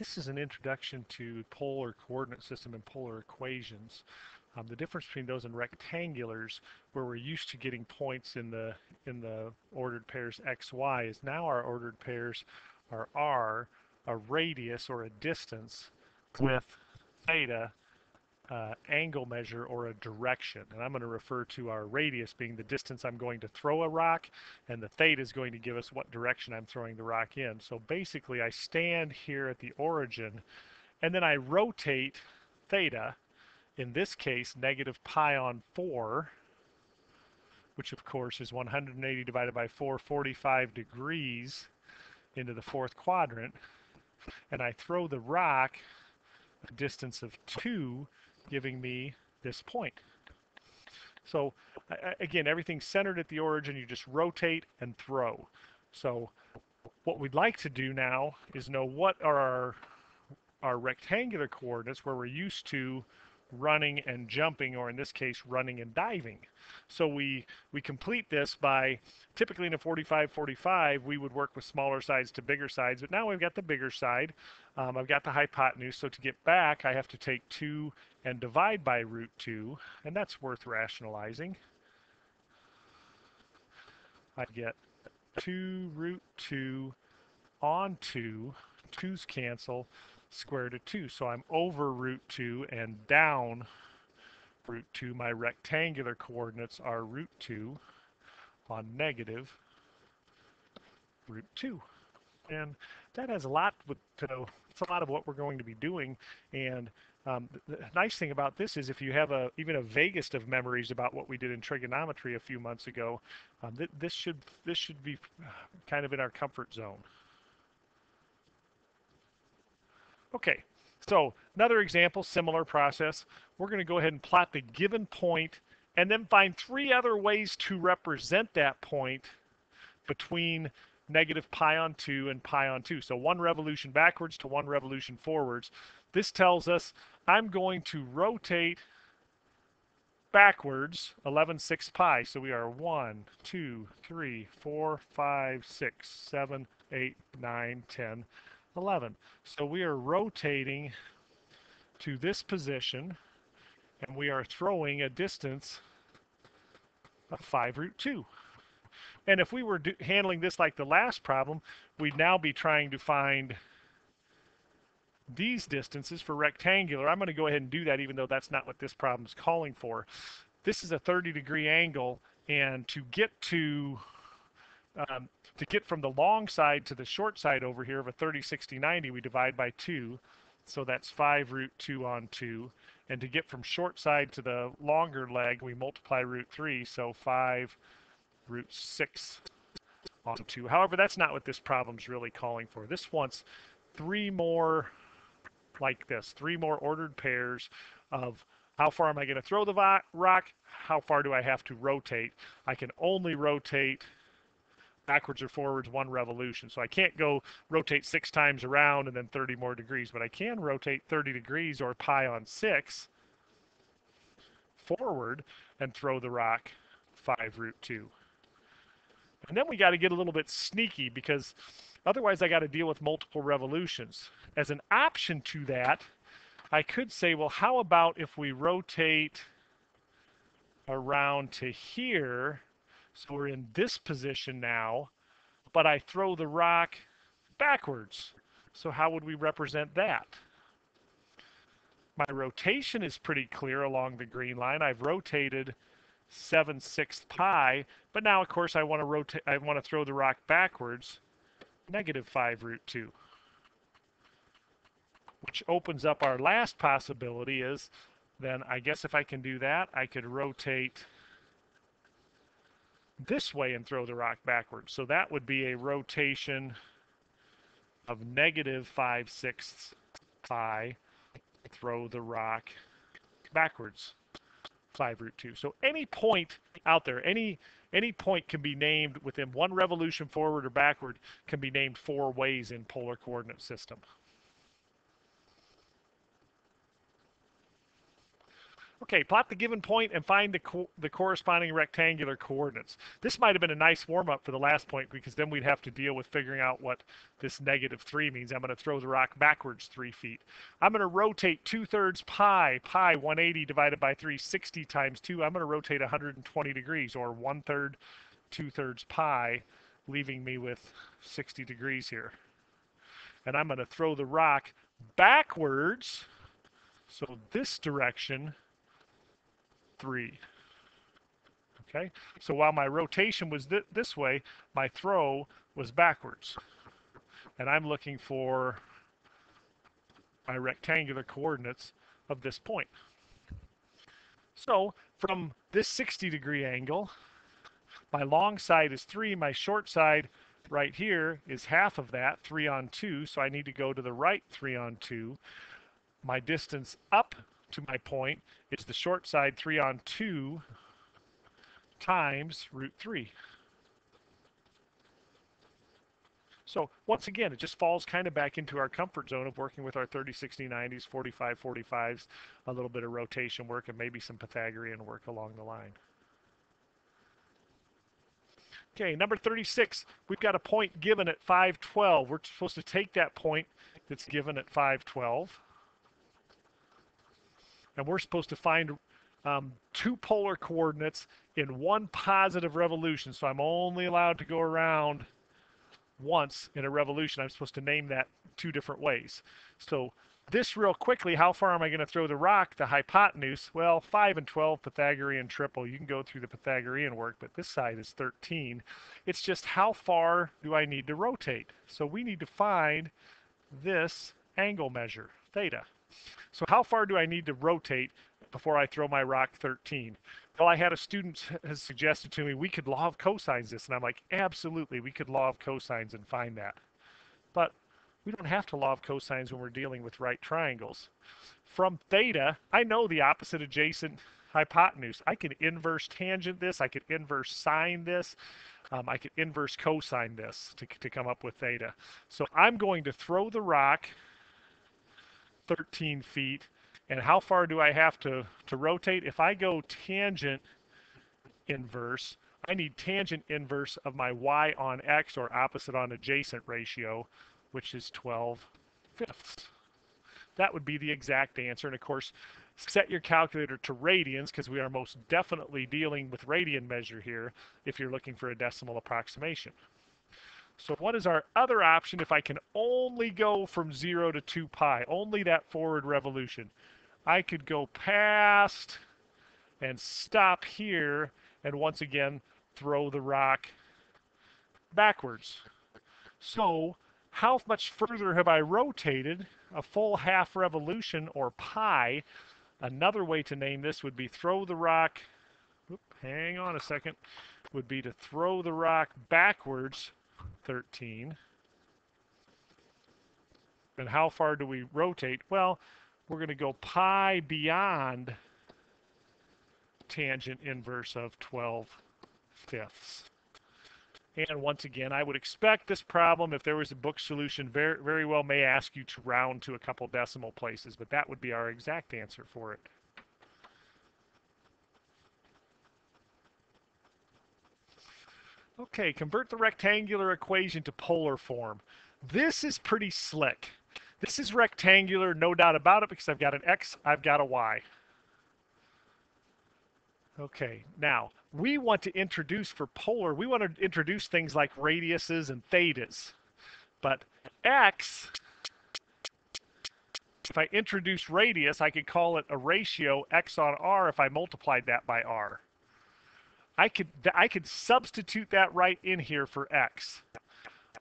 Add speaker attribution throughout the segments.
Speaker 1: This is an introduction to polar coordinate system and polar equations. The difference between those and rectangulars, where we're used to getting points in the ordered pairs x, y, is now our ordered pairs are r, a radius or a distance, with theta, angle measure or a direction. And I'm going to refer to our radius being the distance I'm going to throw a rock, and the theta is going to give us what direction I'm throwing the rock in. So basically I stand here at the origin and then I rotate theta, in this case negative pi on 4, which of course is 180 divided by 4, 45 degrees into the fourth quadrant, and I throw the rock a distance of 2, giving me this point. So again, everything's centered at the origin. You just rotate and throw. So what we'd like to do now is know what are our rectangular coordinates, where we're used to running and jumping, or in this case running and diving. So we complete this by, typically in a 45-45 we would work with smaller sides to bigger sides, but now we've got the bigger side. I've got the hypotenuse, so to get back I have to take 2 and divide by root 2, and that's worth rationalizing. I get 2 root 2 on 2, 2's cancel, square root of 2. So I'm over root 2 and down root 2. My rectangular coordinates are root 2 on negative root 2. And that has a lot it's a lot of what we're going to be doing. And the nice thing about this is, if you have even a vaguest of memories about what we did in trigonometry a few months ago, this should be kind of in our comfort zone. Okay, so another example, similar process. We're going to go ahead and plot the given point and then find 3 other ways to represent that point between negative pi on 2 and pi on 2. So 1 revolution backwards to 1 revolution forwards. This tells us I'm going to rotate backwards 11/6 pi. So we are 1, 2, 3, 4, 5, 6, 7, 8, 9, 10, 11. So we are rotating to this position, and we are throwing a distance of 5 root 2. And if we were handling this like the last problem, we'd now be trying to find these distances for rectangular. I'm going to go ahead and do that, even though that's not what this problem is calling for. This is a 30-degree angle, and to get from the long side to the short side over here of a 30, 60, 90, we divide by 2. So that's 5 root 2 on 2. And to get from short side to the longer leg, we multiply root 3. So 5 root 6 on 2. However, that's not what this problem's really calling for. This wants 3 more like this, 3 more ordered pairs of how far am I going to throw the rock, how far do I have to rotate. I can only rotate backwards or forwards 1 revolution. So I can't go rotate 6 times around and then 30 more degrees, but I can rotate 30 degrees or pi on 6 forward and throw the rock 5 root 2. And then we got to get a little bit sneaky, because otherwise I got to deal with multiple revolutions. As an option to that, I could say, well, how about if we rotate around to here, so we're in this position now, but I throw the rock backwards. So how would we represent that? My rotation is pretty clear along the green line. I've rotated 7/6 pi, but now of course I want to throw the rock backwards, negative 5 root 2. Which opens up our last possibility. Is then I guess if I can do that, I could rotate this way and throw the rock backwards. So that would be a rotation of negative 5/6 pi, throw the rock backwards 5 root 2. So any point out there, any point can be named within 1 revolution forward or backward, can be named 4 ways in polar coordinate system. Okay, plot the given point and find the corresponding rectangular coordinates. This might have been a nice warm-up for the last point because then we'd have to deal with figuring out what this -3 means. I'm going to throw the rock backwards 3 feet. I'm going to rotate 2/3 pi, 180 divided by 360 times 2. I'm going to rotate 120 degrees, or 1/3 2/3 pi, leaving me with 60 degrees here. And I'm going to throw the rock backwards, so this direction, 3. Okay, so while my rotation was this way, my throw was backwards. And I'm looking for my rectangular coordinates of this point. So from this 60-degree angle, my long side is 3, my short side right here is half of that, 3 on 2, so I need to go to the right 3 on 2. My distance up to my point is the short side 3 on 2 times √3. So once again, it just falls kind of back into our comfort zone of working with our 30, 60, 90s, 45, 45s, a little bit of rotation work, and maybe some Pythagorean work along the line. Okay, number 36, we've got a point given at 512. We're supposed to take that point that's given at 512, and we're supposed to find 2 polar coordinates in 1 positive revolution. So I'm only allowed to go around once in a revolution. I'm supposed to name that 2 different ways. So this real quickly, how far am I going to throw the rock? The hypotenuse, well, 5 and 12, Pythagorean triple. You can go through the Pythagorean work, but this side is 13. It's just how far do I need to rotate? So we need to find this angle measure, theta. So how far do I need to rotate before I throw my rock 13? Well, I had a student has suggested to me we could law of cosines this, and I'm like, absolutely, we could law of cosines and find that. But we don't have to law of cosines when we're dealing with right triangles. From theta, I know the opposite adjacent hypotenuse. I can inverse tangent this, I could inverse sine this, I could inverse cosine this to come up with theta. So I'm going to throw the rock 13 feet. And how far do I have to rotate? If I go tangent inverse, I need tangent inverse of my y on x, or opposite on adjacent ratio, which is 12/5. That would be the exact answer. And of course, set your calculator to radians, because we are most definitely dealing with radian measure here if you're looking for a decimal approximation. So what is our other option if I can only go from 0 to 2 pi, only that forward revolution? I could go past and stop here and once again throw the rock backwards. So how much further have I rotated? A full half revolution, or pi. Another way to name this would be throw the rock, hang on a second, would be to throw the rock backwards 13. And how far do we rotate? Well, we're going to go pi beyond tangent inverse of 12/5. And once again, I would expect this problem, if there was a book solution, very, very well may ask you to round to a couple decimal places, but that would be our exact answer for it. Okay, convert the rectangular equation to polar form. This is pretty slick. This is rectangular, no doubt about it, because I've got an x, I've got a y. Okay, now we want to introduce for polar, we want to introduce things like radiuses and thetas. But x, if I introduce radius, I could call it a ratio x on r if I multiplied that by r. I could substitute that right in here for x.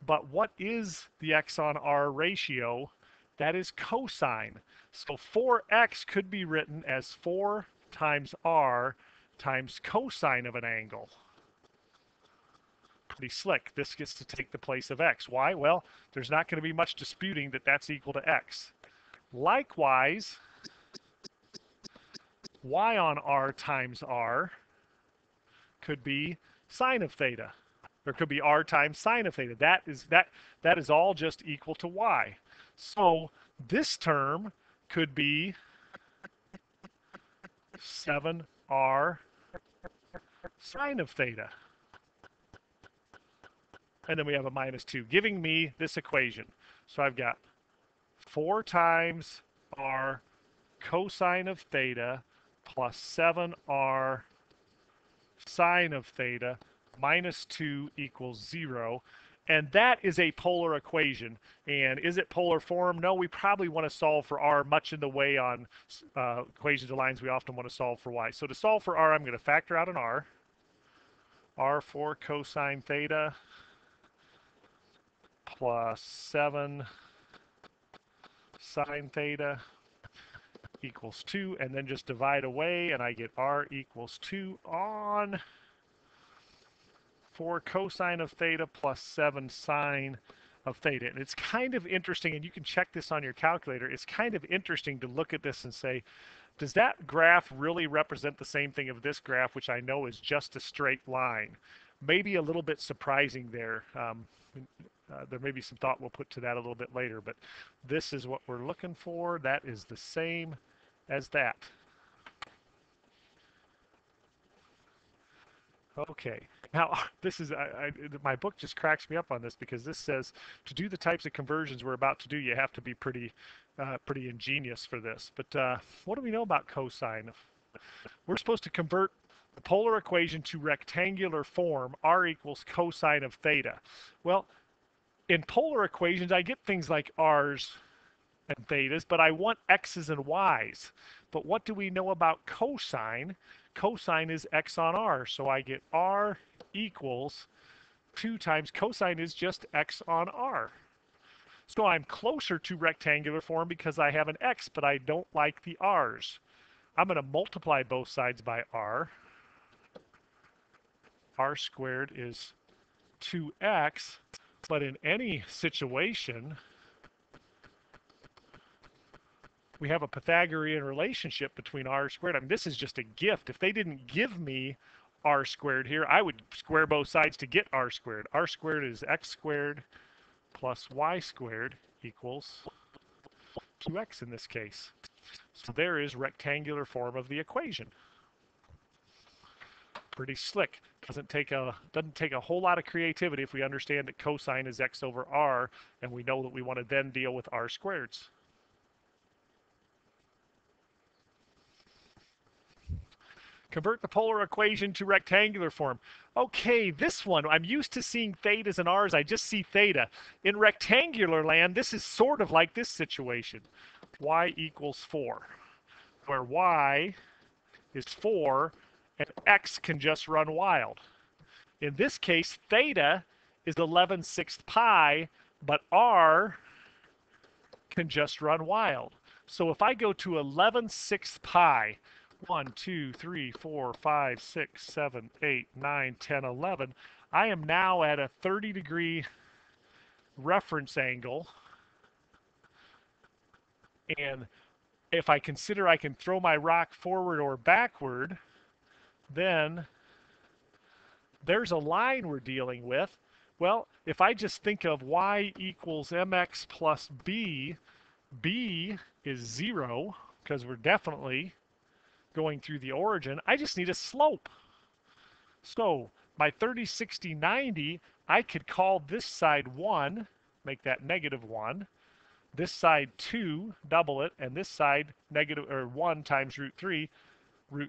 Speaker 1: But what is the x on r ratio? That is cosine. So 4x could be written as 4 times r times cosine of an angle. Pretty slick. This gets to take the place of x. Why? Well, there's not going to be much disputing that that's equal to x. Likewise, y on r times r could be sine of theta. Or could be r times sine of theta. That is all just equal to y. So this term could be 7r sine of theta. And then we have a minus 2, giving me this equation. So I've got 4 times r cosine of theta plus 7r sine of theta minus 2 equals 0. And that is a polar equation. And is it polar form? No, we probably want to solve for r much in the way on equations of lines we often want to solve for y. So to solve for r, I'm going to factor out an r. r4 cosine theta plus 7 sine theta equals 2, and then just divide away, and I get r equals 2 on 4 cosine of theta plus 7 sine of theta. And it's kind of interesting, and you can check this on your calculator, it's kind of interesting to look at this and say, does that graph really represent the same thing of this graph, which I know is just a straight line? Maybe a little bit surprising there. There may be some thought we'll put to that a little bit later, but this is what we're looking for. That is the same as that. Okay, now this is, my book just cracks me up on this because this says to do the types of conversions we're about to do, you have to be pretty ingenious for this. But what do we know about cosine? We're supposed to convert the polar equation to rectangular form, r equals cosine of theta. Well, in polar equations, I get things like r's and thetas, but I want x's and y's. But what do we know about cosine? Cosine is x on r, so I get r equals 2 times cosine is just x on r. So I'm closer to rectangular form because I have an x, but I don't like the r's. I'm going to multiply both sides by r. R squared is 2x, but in any situation, we have a Pythagorean relationship between r squared. I mean, this is just a gift. If they didn't give me r squared here, I would square both sides to get r squared. R squared is x squared plus y squared equals 2x in this case. So there is rectangular form of the equation. Pretty slick. Doesn't take a whole lot of creativity if we understand that cosine is x over r, and we know that we want to then deal with r squareds. Convert the polar equation to rectangular form. Okay, this one, I'm used to seeing thetas and r's. I just see theta. In rectangular land, this is sort of like this situation. Y equals 4, where y is 4, and x can just run wild. In this case, theta is 11/6 pi, but r can just run wild. So if I go to 11/6 pi, 1, 2, 3, 4, 5, 6, 7, 8, 9, 10, 11, I am now at a 30-degree reference angle. And if I consider I can throw my rock forward or backward, then there's a line we're dealing with. Well, if I just think of y equals mx plus b, b is 0 because we're definitely going through the origin. I just need a slope. So my 30, 60, 90, I could call this side 1, make that -1. This side 2, double it, and this side -1 times root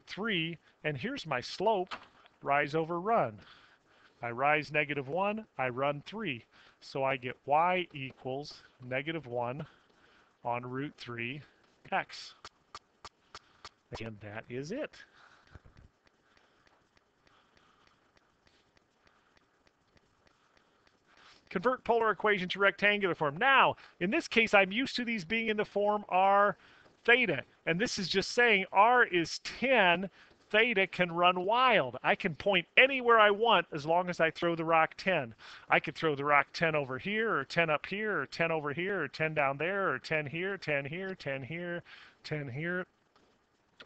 Speaker 1: 3, and here's my slope, rise over run. I rise -1, I run 3. So I get y equals -1 on root 3x. And that is it. Convert polar equation to rectangular form. Now, in this case, I'm used to these being in the form r theta. And this is just saying r is 10, theta can run wild. I can point anywhere I want as long as I throw the rock 10. I could throw the rock 10 over here, or 10 up here, or 10 over here, or 10 down there, or 10 here, 10 here, 10 here, 10 here.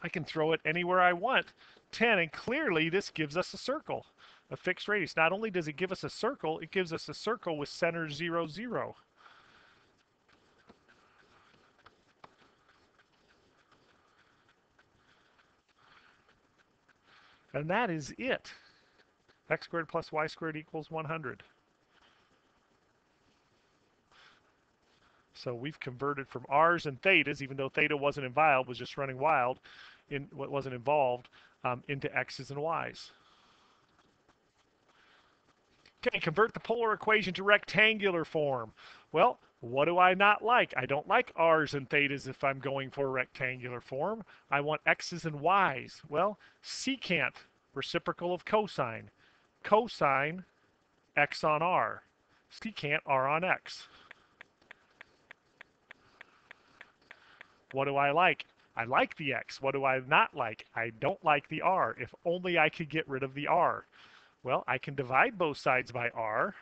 Speaker 1: I can throw it anywhere I want. 10, and clearly this gives us a circle, a fixed radius. Not only does it give us a circle, it gives us a circle with center 0, 0. And that is it. X squared plus y squared equals 100. So we've converted from r's and thetas, even though theta wasn't involved, was just running wild, in what wasn't involved, into x's and y's. Okay, convert the polar equation to rectangular form. Well, what do I not like? I don't like r's and thetas if I'm going for a rectangular form. I want x's and y's. Well, secant, reciprocal of cosine. Cosine, x on r. Secant, r on x. What do I like? I like the x. What do I not like? I don't like the r. If only I could get rid of the r. Well, I can divide both sides by r.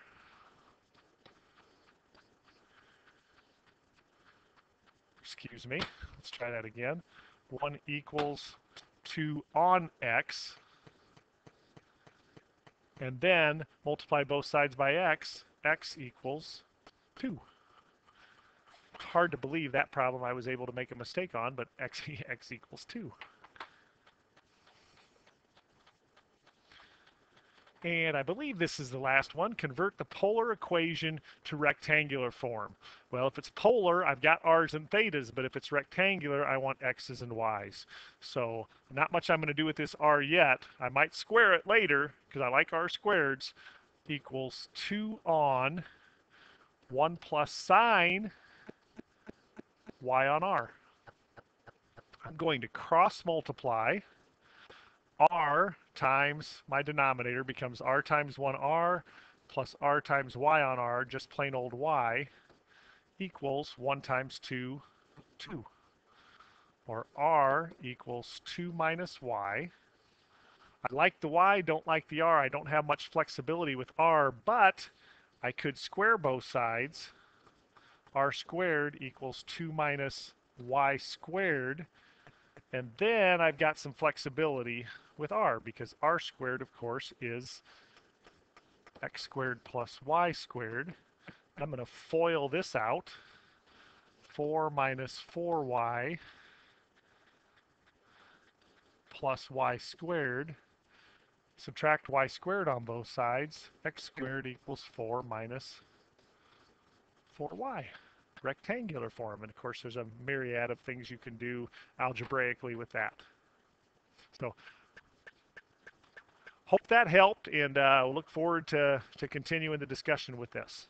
Speaker 1: Excuse me. Let's try that again. 1 equals 2 on x. And then multiply both sides by x. X equals 2. Hard to believe that problem I was able to make a mistake on, but x equals 2. And I believe this is the last one. Convert the polar equation to rectangular form. Well, if it's polar, I've got r's and thetas, but if it's rectangular, I want x's and y's. So not much I'm going to do with this r yet. I might square it later, because I like r squareds, equals 2 on 1 plus sine y on r. I'm going to cross multiply. R times my denominator becomes r times 1r plus r times y on r, just plain old y, equals 1 times 2, 2. Or r equals 2 minus y. I like the y, don't like the r. I don't have much flexibility with r, but I could square both sides. R squared equals 2 minus y squared. And then I've got some flexibility with r, because r squared, of course, is x squared plus y squared. I'm going to FOIL this out. 4 minus 4y plus y squared. Subtract y squared on both sides. X squared equals 4 minus 4y. Rectangular form. And of course, there's a myriad of things you can do algebraically with that. So hope that helped, and we'll look forward to continuing the discussion with this.